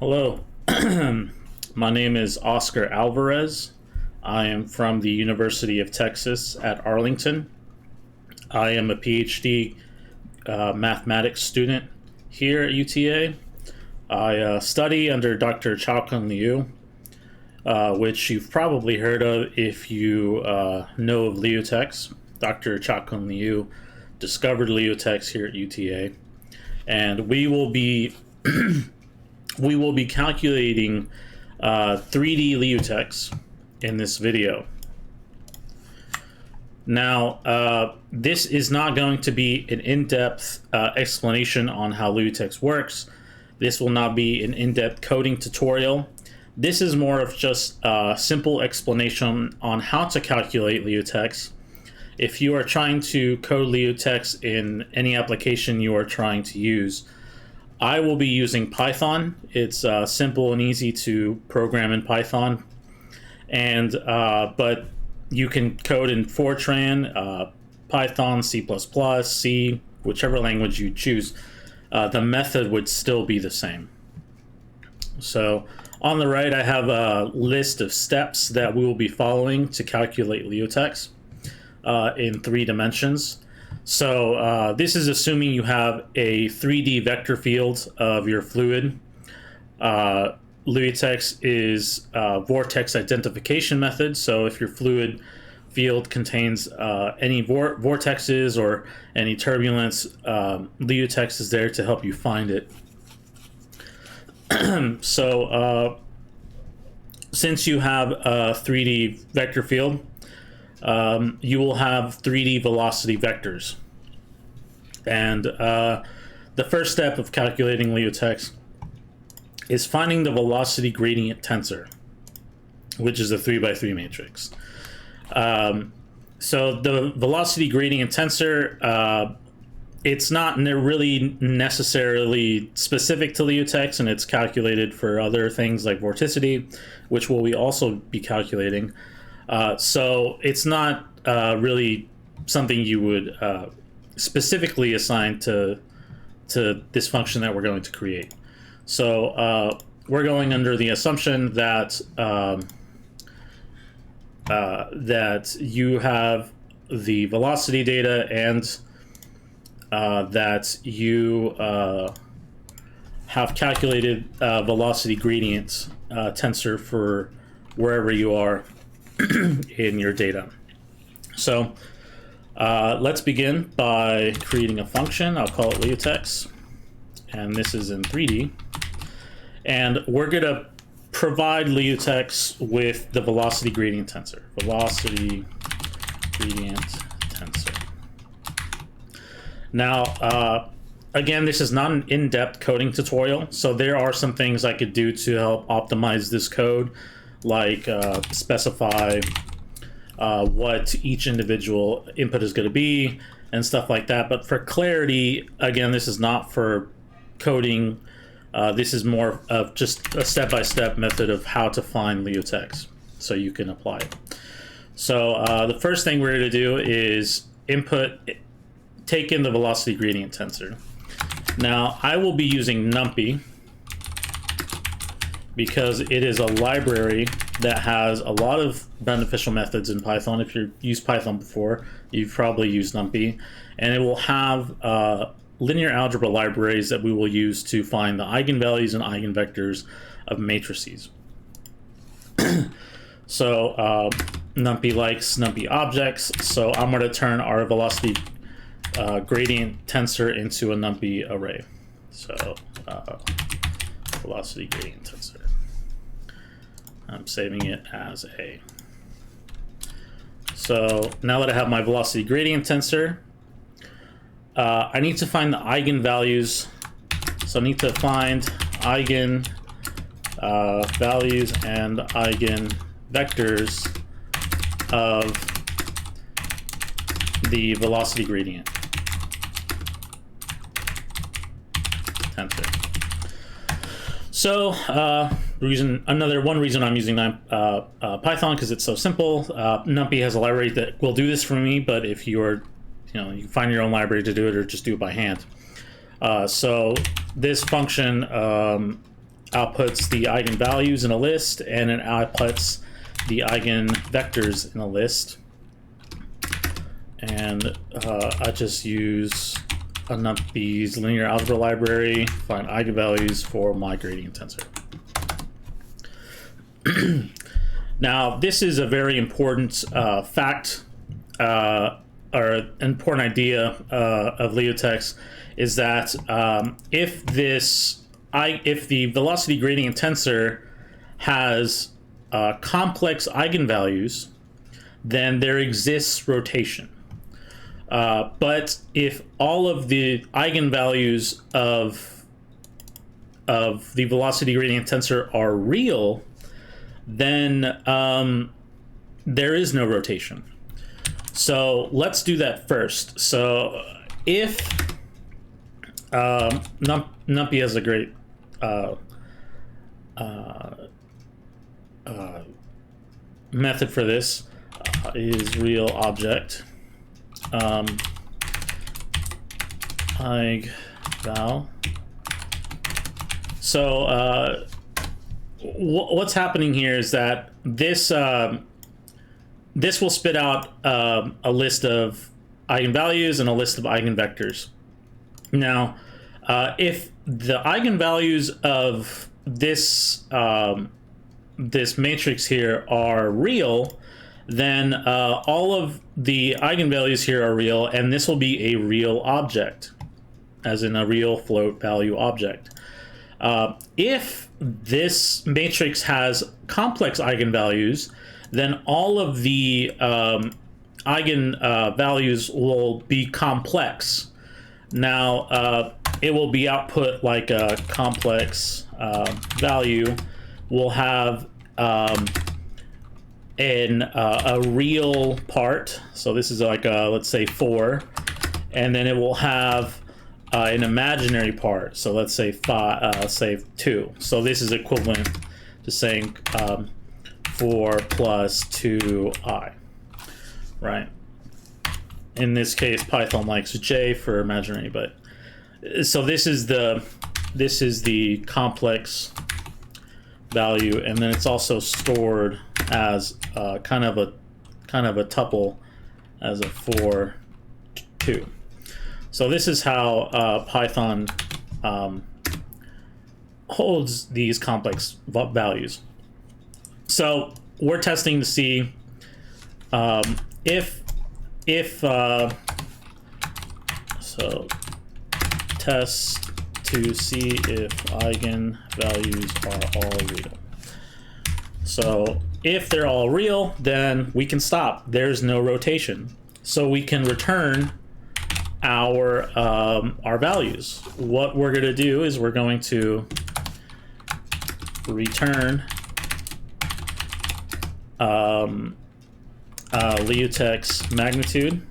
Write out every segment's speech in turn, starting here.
Hello, my name is Oscar Alvarez. I am from the University of Texas at Arlington. I am a PhD mathematics student here at UTA. I study under Dr. Chao-Kun Liu, which you've probably heard of if you know of Liutex. Dr. Chao-Kun Liu discovered Liutex here at UTA, and we will be calculating 3D Liutex in this video. Now, this is not going to be an in-depth explanation on how Liutex works. This will not be an in-depth coding tutorial. This is more of just a simple explanation on how to calculate Liutex. If you are trying to code Liutex in any application you are trying to use, I will be using Python. It's simple and easy to program in Python, and but you can code in Fortran, Python, C++, C, whichever language you choose. The method would still be the same. So on the right, I have a list of steps that we will be following to calculate Liutex in 3 dimensions. So this is assuming you have a 3D vector field of your fluid. Liutex is a vortex identification method. So if your fluid field contains any vortexes or any turbulence, Liutex is there to help you find it. So since you have a 3D vector field, you will have 3D velocity vectors. And the first step of calculating Liutex is finding the velocity gradient tensor, which is a 3x3 matrix. So the velocity gradient tensor, it's not really necessarily specific to Liutex, and it's calculated for other things like vorticity, which we also be calculating. So it's not really something you would specifically assign to this function that we're going to create. So we're going under the assumption that that you have the velocity data and that you have calculated velocity gradient tensor for wherever you are in your data. So let's begin by creating a function. I'll call it Liutex, and this is in 3D. And we're going to provide Liutex with the velocity gradient tensor. Velocity gradient tensor. Now, again, this is not an in-depth coding tutorial, so there are some things I could do to help optimize this code, like specify what each individual input is going to be and stuff like that. But for clarity, again, this is not for coding. This is more of just a step-by-step method of how to find Liutex so you can apply it. So the first thing we're going to do is take in the velocity gradient tensor. Now, I will be using NumPy because it is a library that has a lot of beneficial methods in Python. If you've used Python before, you've probably used NumPy, and it will have linear algebra libraries that we will use to find the eigenvalues and eigenvectors of matrices. So NumPy likes NumPy objects, so I'm going to turn our velocity gradient tensor into a NumPy array. So velocity gradient tensor. I'm saving it as A. So now that I have my velocity gradient tensor, I need to find the eigenvalues. So I need to find eigenvalues and eigenvectors of the velocity gradient tensor. So one reason I'm using Python, because it's so simple. NumPy has a library that will do this for me, but if you are, you can find your own library to do it, or just do it by hand. So this function outputs the eigenvalues in a list, and it outputs the eigenvectors in a list. And I just use a NumPy's linear algebra library, find eigenvalues for my gradient tensor. Now, this is a very important fact or important idea of Liutex, is that if the velocity gradient tensor has complex eigenvalues, then there exists rotation. But if all of the eigenvalues of the velocity gradient tensor are real, then there is no rotation. So let's do that first. So if NumPy has a great method for this, is real object eigenval. So what's happening here is that this this will spit out a list of eigenvalues and a list of eigenvectors. Now, if the eigenvalues of this this matrix here are real, then all of the eigenvalues here are real, and this will be a real object, as in a real float value object. If this matrix has complex eigenvalues, then all of the eigenvalues will be complex. Now, it will be output like a complex value will have a real part. So this is like let's say 4, and then it will have an imaginary part. So let's say 5, say 2. So this is equivalent to saying 4 plus 2i, right? In this case, Python likes j for imaginary, but so this is the complex value, and then it's also stored as kind of a tuple as a 4, 2. So this is how Python holds these complex values. So we're testing to see so test to see if eigenvalues are all real. So if they're all real, then we can stop. There's no rotation. So we can return our values. What we're going to do is we're going to return Liutex magnitude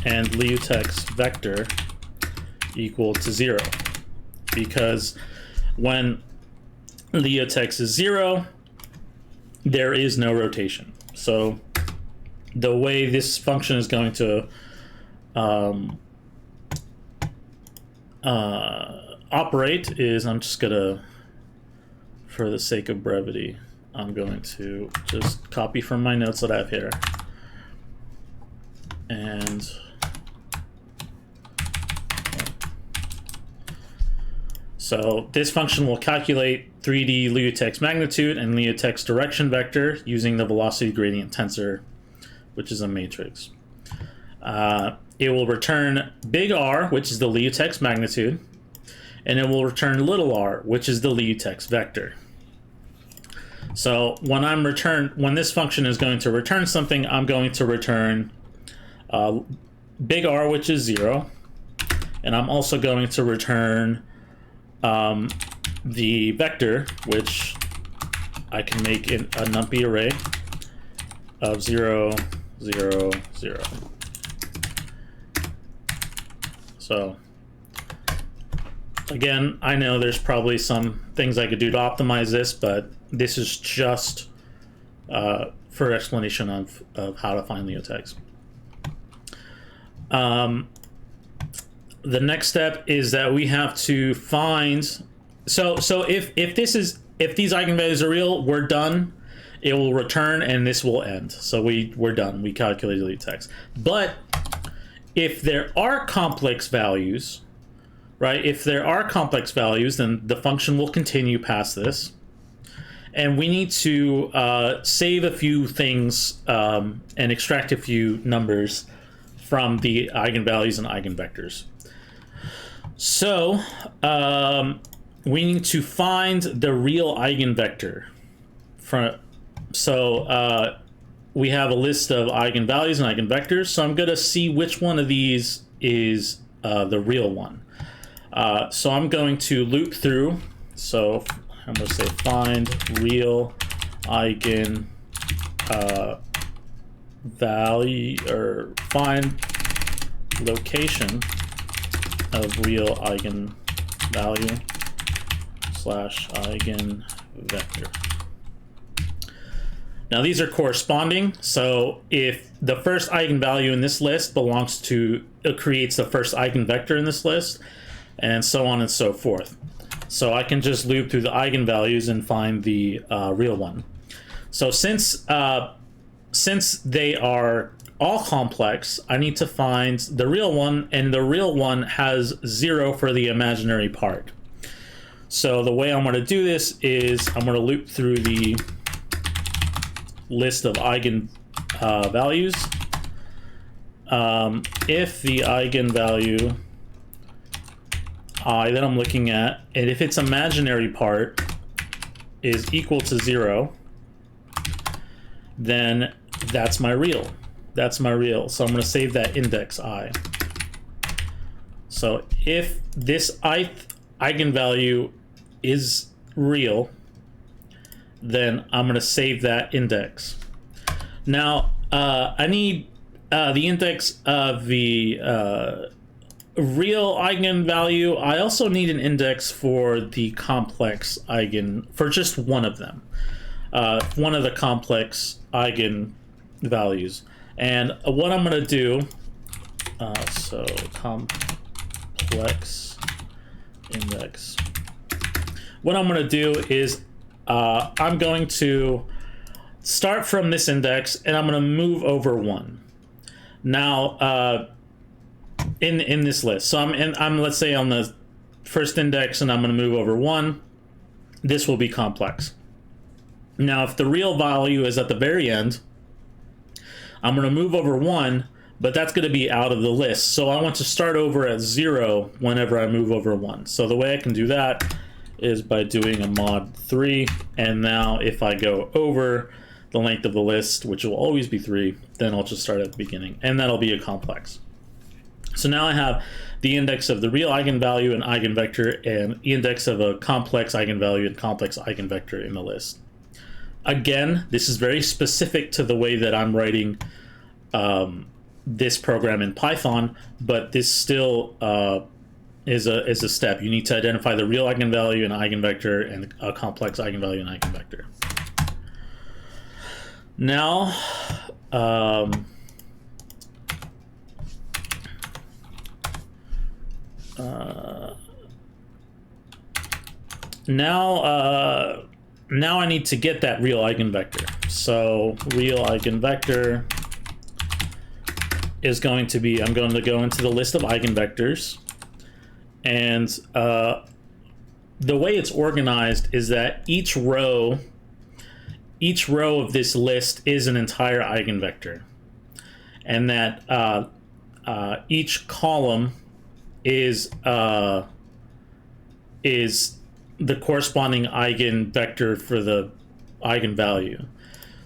and Liutex vector equal to 0, because when Liutex is 0, there is no rotation. So the way this function is going to operate is, I'm just gonna, for the sake of brevity, I'm going to just copy from my notes that I have here, and so this function will calculate 3D Liutex magnitude and Liutex direction vector using the velocity gradient tensor, which is a matrix. It will return big R, which is the Liutex magnitude, and it will return little r, which is the Liutex vector. So when this function is going to return something, I'm going to return big R, which is 0, and I'm also going to return the vector, which I can make in a NumPy array of 0, 0, 0. So again, I know there's probably some things I could do to optimize this, but this is just for explanation of how to find Liutex. The next step is that we have to find, So if these eigenvalues are real, we're done. It will return and this will end. So we're done. We calculated Liutex. But if there are complex values, right? If there are complex values, then the function will continue past this. And we need to save a few things and extract a few numbers from the eigenvalues and eigenvectors. So we need to find the real eigenvector. So we have a list of eigenvalues and eigenvectors. So I'm going to see which one of these is the real one. So I'm going to loop through. So I'm going to say find real eigen value, or find location of real eigenvalue slash eigenvector. Now these are corresponding, so if the first eigenvalue in this list belongs to, it creates the first eigenvector in this list, and so on and so forth. So I can just loop through the eigenvalues and find the real one. So since they are all complex, I need to find the real one, and the real one has 0 for the imaginary part. So the way I'm going to do this is I'm going to loop through the list of eigenvalues. If the eigenvalue I that I'm looking at, and if its imaginary part is equal to 0, then that's my real. That's my real. So I'm going to save that index I. So if this eigenvalue is real, then I'm going to save that index. Now I need the index of the real eigenvalue. I also need an index for the complex for just one of them, one of the complex eigenvalues. And what I'm going to do, so complex index, what I'm going to do is I'm going to start from this index and I'm going to move over 1. Now in this list, so I'm let's say on the first index, and I'm going to move over 1. This will be complex. Now if the real value is at the very end, I'm going to move over 1, but that's going to be out of the list. So I want to start over at 0 whenever I move over 1. So the way I can do that is by doing a mod 3, and now if I go over the length of the list, which will always be 3, then I'll just start at the beginning, and that'll be a complex. So now I have the index of the real eigenvalue and eigenvector, and the index of a complex eigenvalue and complex eigenvector in the list. Again, this is very specific to the way that I'm writing this program in Python, but this still is a step. You need to identify the real eigenvalue and eigenvector and a complex eigenvalue and eigenvector. Now, now I need to get that real eigenvector. So real eigenvector is going to be, I'm going to go into the list of eigenvectors, and the way it's organized is that each row of this list is an entire eigenvector, and that each column is the corresponding eigenvector for the eigenvalue.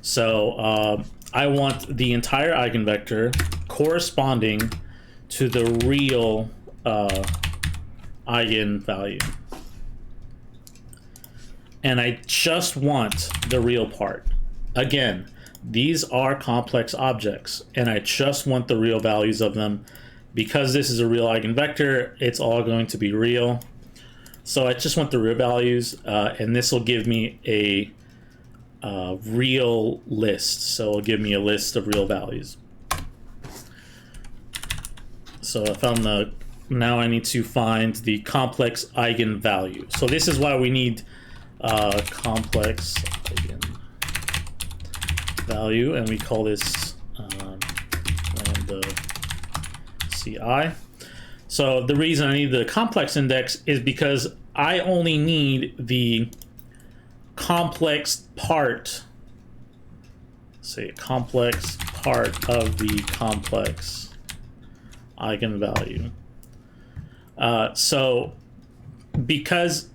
So I want the entire eigenvector corresponding to the real eigenvalue. And I just want the real part. Again, these are complex objects, and I just want the real values of them. Because this is a real eigenvector, it's all going to be real. So I just want the real values, and this will give me a real list. So it'll give me a list of real values. So I found now I need to find the complex eigenvalue. So this is why we need complex eigenvalue, and we call this lambda ci. So the reason I need the complex index is because I only need the complex part, say complex part of the complex eigenvalue. So because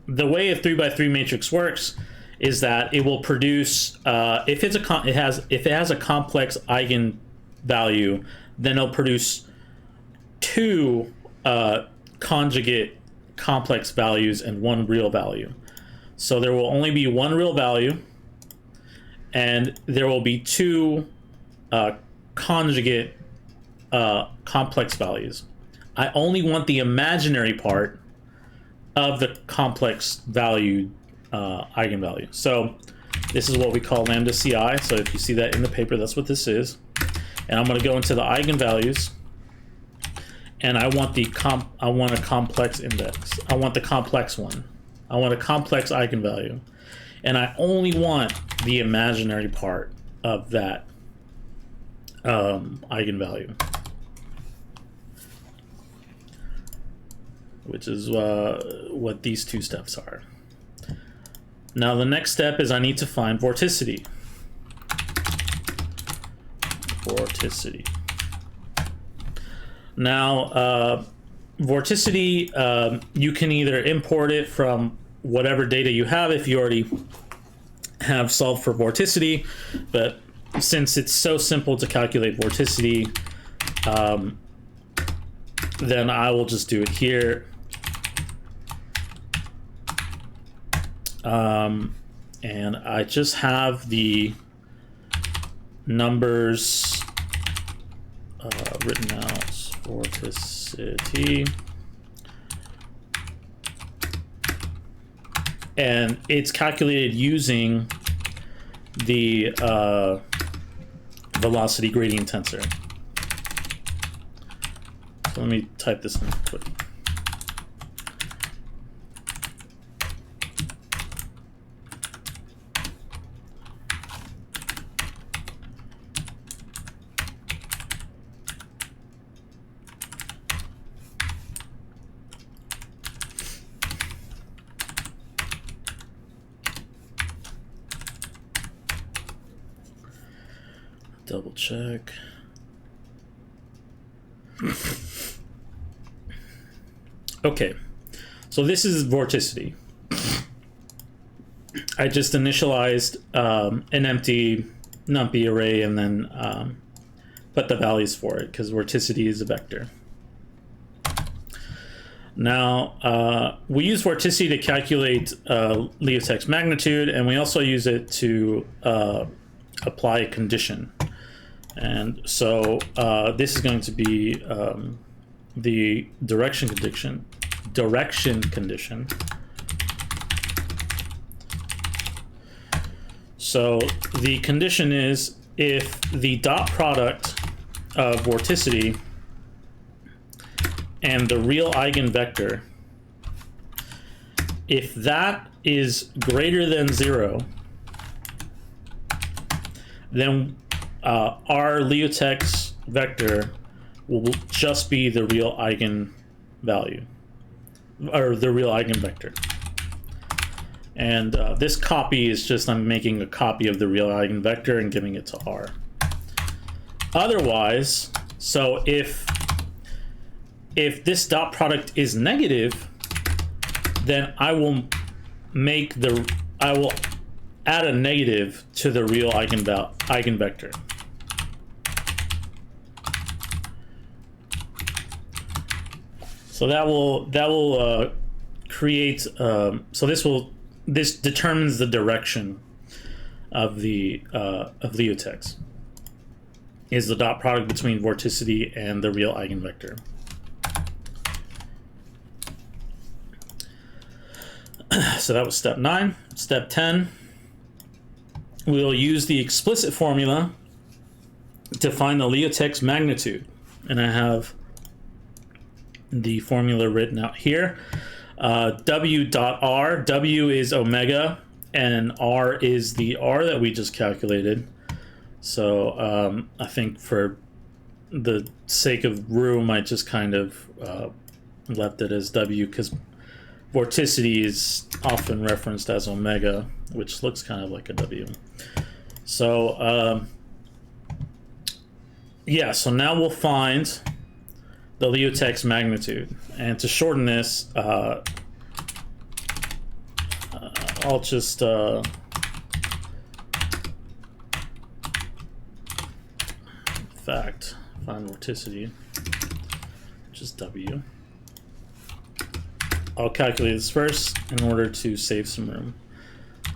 the way a 3x3 matrix works is that it will produce if it has a complex eigenvalue, then it'll produce two conjugate complex values and one real value. So there will only be one real value, and there will be two conjugate complex values. I only want the imaginary part of the complex value eigenvalue. So this is what we call lambda ci. So if you see that in the paper, that's what this is. And I'm going to go into the eigenvalues, and I want a complex index. I want the complex one. I want a complex eigenvalue, and I only want the imaginary part of that eigenvalue, which is what these two steps are. Now the next step is I need to find vorticity. Vorticity. Now, vorticity, you can either import it from whatever data you have if you already have solved for vorticity, but since it's so simple to calculate vorticity, then I will just do it here. And I just have the numbers written out. Vorticity, and it's calculated using the velocity gradient tensor. So let me type this in quick. Double check. Okay, so this is vorticity. I just initialized an empty numpy array and then put the values for it because vorticity is a vector. Now, we use vorticity to calculate Liutex magnitude, and we also use it to apply a condition. And so this is going to be the direction condition. So the condition is if the dot product of vorticity and the real eigenvector, if that is greater than 0, then our Liutex vector will just be the real eigenvalue, or the real eigenvector. And this copy is just I'm making a copy of the real eigenvector and giving it to R. Otherwise, so if this dot product is negative, then I will add a negative to the real eigenvector. So that will create. So this determines the direction of the of Liutex. Is the dot product between vorticity and the real eigenvector. So that was step 9. Step 10. We'll use the explicit formula to find the Liutex magnitude, and I have the formula written out here. W dot R, W is omega, and R is the R that we just calculated. So I think for the sake of room, I just kind of left it as W, because vorticity is often referenced as omega, which looks kind of like a W. So yeah, so now we'll find the Liutex magnitude. And to shorten this, I'll just in fact find vorticity, which is W. I'll calculate this first in order to save some room.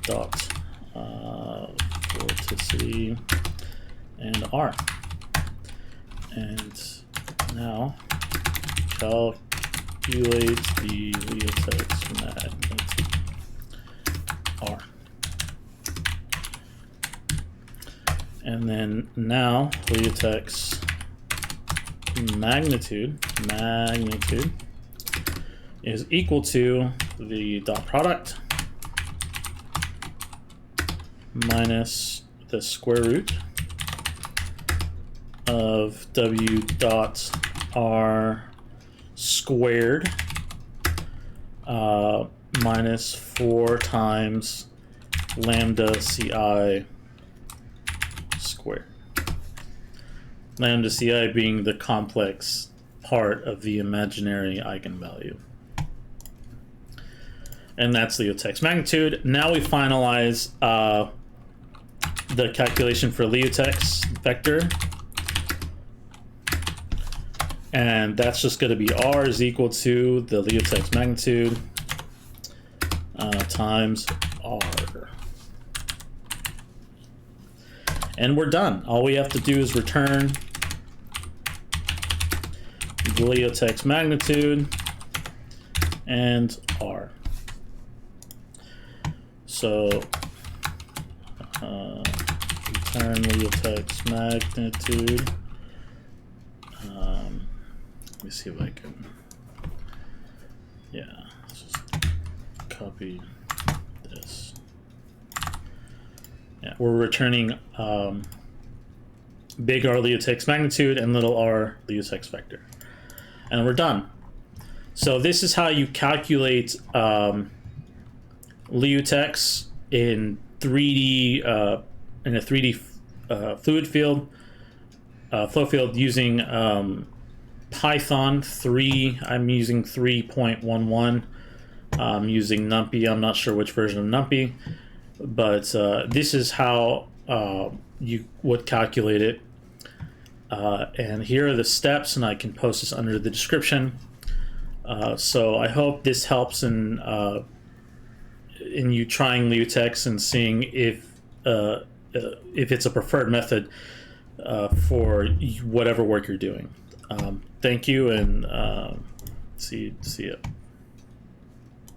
Dot vorticity and R. And now calculate the Liutex magnitude R. And then now Liutex magnitude is equal to the dot product minus the square root of W dot R squared minus 4 times lambda Ci squared. Lambda Ci being the complex part of the imaginary eigenvalue. And that's Liutex magnitude. Now we finalize the calculation for Liutex vector. And that's just going to be R is equal to the Liutex magnitude times R. And we're done. All we have to do is return the Liutex magnitude and R. So return Liutex magnitude. Let me see if I can. Yeah, let's just copy this. Yeah, we're returning big R Liutex magnitude and little r Liutex vector, and we're done. So this is how you calculate Liutex in 3D in a 3D fluid field, flow field using Python 3. I'm using 3.11. I'm using NumPy. I'm not sure which version of NumPy, but this is how you would calculate it. And here are the steps, and I can post this under the description. So I hope this helps in you trying Liutex and seeing if it's a preferred method for whatever work you're doing. Thank you, and see you.